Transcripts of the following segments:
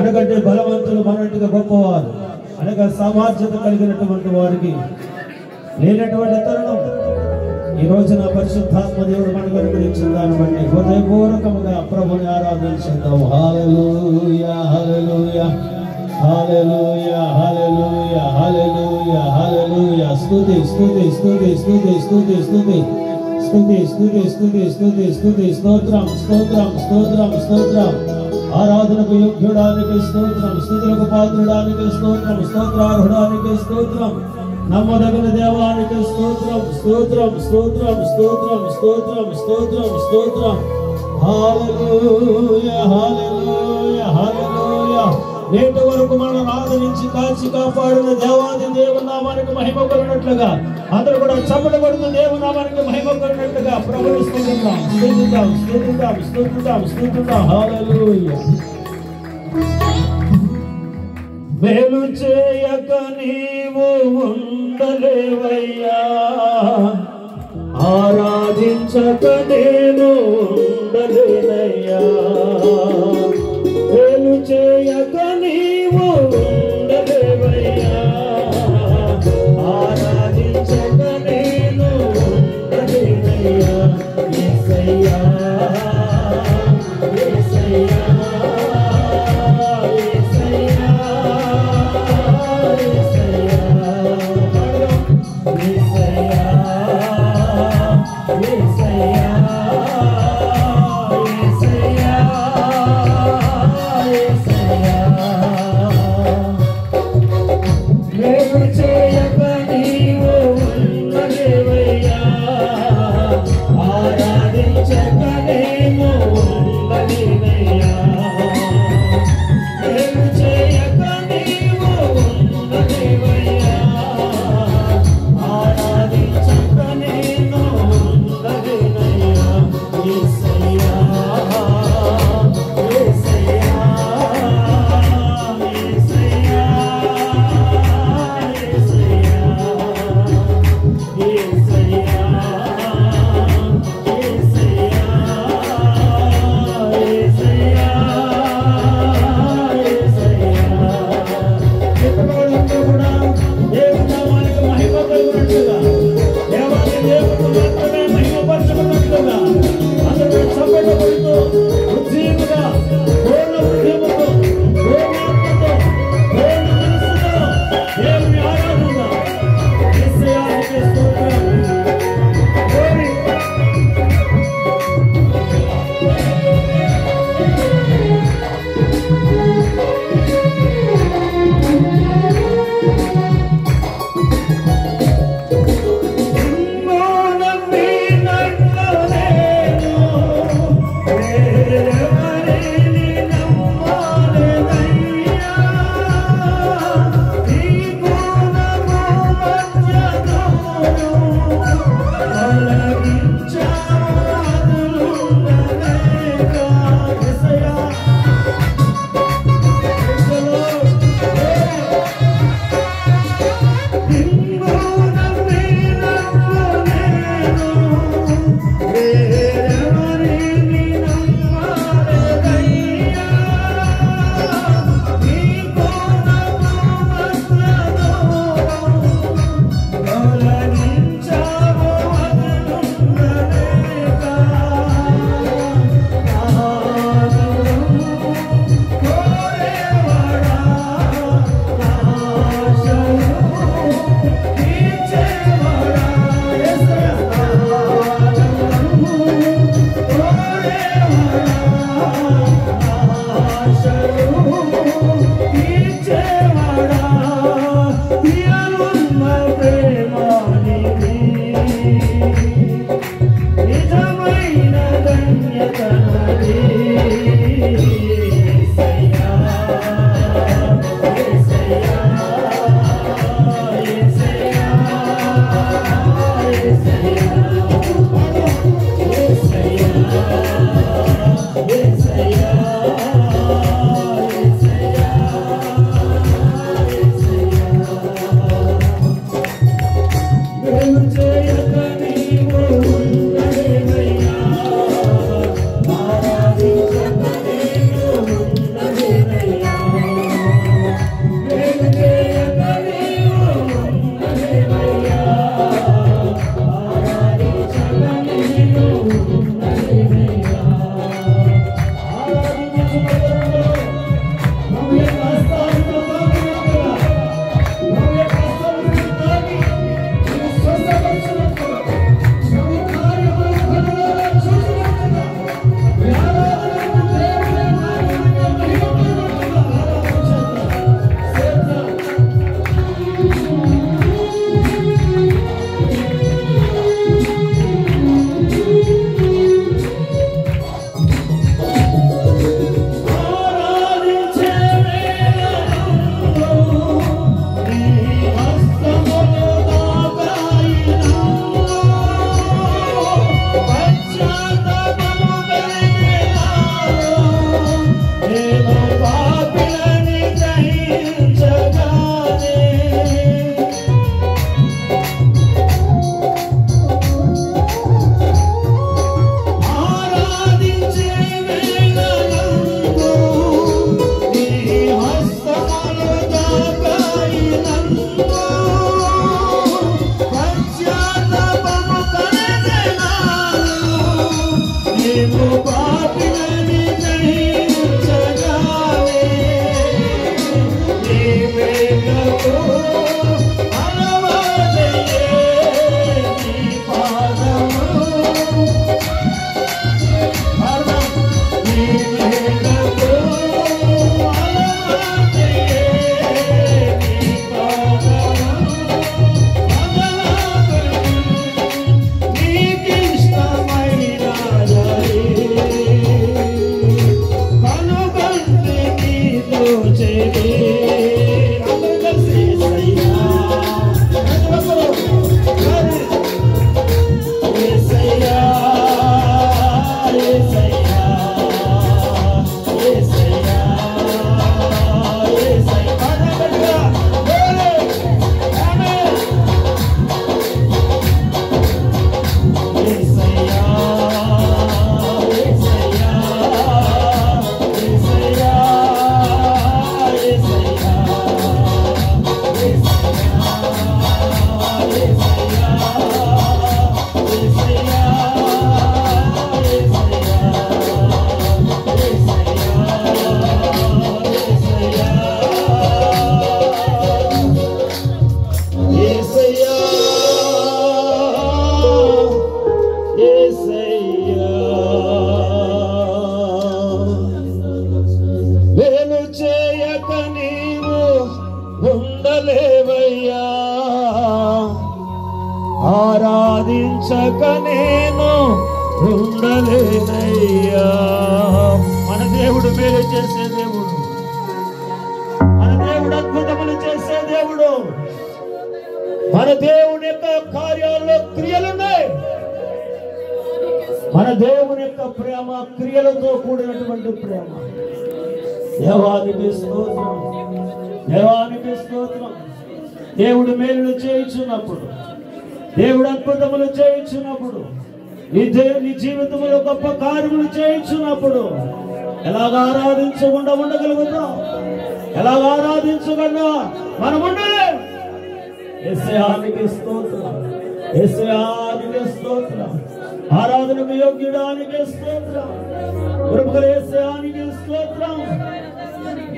మనకంటే బలవంతులు, మనట్టుగా గొప్పవారు, అనగా సామర్థ్యత కలిగినటువంటి వారికి లేనటువంటి తరుణం ఈ రోజున పరిశుద్ధాత్మ దేవుడు మనకు అనుగ్రహించిన దాన్ని బట్టి హృదయపూర్వకముగా ప్రభుని ఆరాధించుదాం. హల్లెలూయా హల్లెలూయా హల్లెలూయా హల్లెలూయా హల్లెలూయా హల్లెలూయా. స్తుతి స్తుతి స్తుతి స్తుతి స్తుతి స్తుతి స్తుతి స్తుతి స్తుతి స్తుతి స్తుతి స్తోత్రం స్తోత్రం స్తోత్రం స్తోత్రం. ఆరాధనకు యోగ్యుడానికి స్తోత్రం, స్తుతులకు పాత్రుడానికి స్తోత్రం, స్తోత్రార్హుడానికి స్తోత్రం, నమ్మదగిన దేవానికి స్తోత్రం స్తోత్రం స్తోత్రం స్తోత్రం స్తోత్రం స్తోత్రం స్తోత్రం. హల్లెలూయా హల్లెలూయా హల్లెలూయా. నేటి వరకు మనం ఆదరించి కాచి కాపాడిన దేవాది దేవుని నామానికి మహిమ కలిగినట్లుగా అందరూ కూడా చప్పట కొడుతూ దేవుని నామానికి మహిమ కలిగినట్లుగా ప్రభువుని స్తుతిద్దాం స్తుతిద్దాం స్తుతిద్దాం స్తుతిద్దాం స్తుతిద్దాం. హల్లెలూయా. మేలు చేయక నీవు ఉండలేవయ్యా, ఆరాధించక నేను ఉండలేనయ్యా. మేలు చేయక నీవు ఉండలేవయ్యా, ఆరాధించక నేను ఉండలేనయ్యా. యేసయ్యా యేసయ్యా యేసయ్యా యేసయ్యా చేరి అందరూ కలిసి యేసయ్యా యేసయ్యా యేసయ్యా యేసయ్యా యేసయ్యా పాడగలరా ఆమేన్ యేసయ్యా యేసయ్యా యేసయ్యా యేసయ్యా వేలు చేయక నీవు ఉండలేవయ్యా ఆరాధించక నేను ఉండలేనయ్యా మన దేవుడు మేలు చేసే దేవుడు మన దేవుడు అద్భుతములు చేసే దేవుడు మన దేవుని యొక్క కార్యాల్లో క్రియలున్నాయి మన దేవుని యొక్క ప్రేమ క్రియలతో కూడినటువంటి ప్రేమ దేవానికి స్తోత్రం దేవానికి స్తోత్రం దేవుడు మేలులు చేయించున్నప్పుడు దేవుడు అద్భుతములు చేయించున్నప్పుడు నీ జీవితంలో గొప్ప కార్యములు చేయించున్నప్పుడు ఎలాగ ఆరాధించకుండా ఉండగలుగుతాం ఎలాగ ఆరాధించకుండా మనం ఉండలేం యేసయ్యానికి స్తోత్రం యేసయ్యానికి స్తోత్రం ఆరాధనకు యోగ్యుడానికి స్తోత్రం కృపగల యేసయ్యానికి స్తోత్రం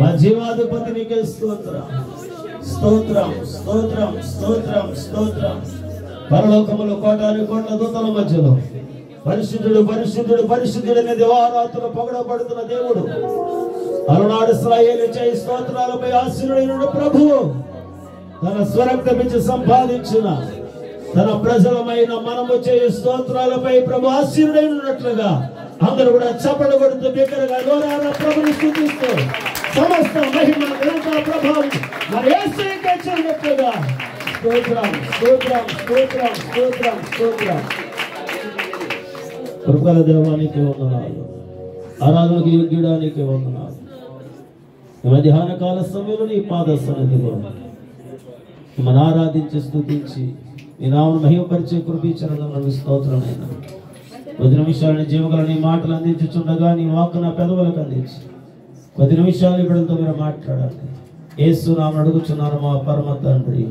మా జీవాధిపతినికి స్తోత్రం స్తోత్రం స్తోత్రం స్తోత్రం స్తోత్రం పరలోకములు కోటాను కోట్ల దూతల మధ్యలో పరిశుద్ధుడు పరిశుద్ధుడు పరిశుద్ధుడనే దివారాత్రులు పొగడబడుతున్న దేవుడు అలనాడు ఇశ్రాయేలు చేయి స్తోత్రాలపై ఆశీనుడైన ప్రభువు తన స్వరక్తమిచ్చి సంపాదించిన తన ప్రజలమైన మనము చేయి స్తోత్రాలపై ప్రభు ఆశీనుడైనట్లుగా అందరూ కూడా చప్పట్లు కొడుతూ బిగ్గరగా నోరారా ప్రభుని స్తుతిస్తూ సమస్త మహిమ ఘనత ప్రభావం మరి యేసుకే చెందినట్లుగా స్తోత్రం స్తోత్రం స్తోత్రం స్తోత్రం స్తోత్రం కృపగల దేవానికి వందనాలు ఆరాధనకు యోగ్యుడానికి వందనాలు ఈ మధ్యాహ్న కాల సమయంలో నీ పాద సన్నిధిలో మన ఆరాధించి స్తుతించి నీ నామమును మహిమపరిచే కృపించడం స్తోత్రమైనా 10 నిమిషాలని జీవగల నీ మాటలు అందించుచుండగా నీ వాక్కు నా పెదవులకు అందించి 10 నిమిషాలు ఇప్పుడుతో మీరు మాట్లాడాలి యేసు నామమున అడుగుచున్నాను మా పరమ తండ్రి.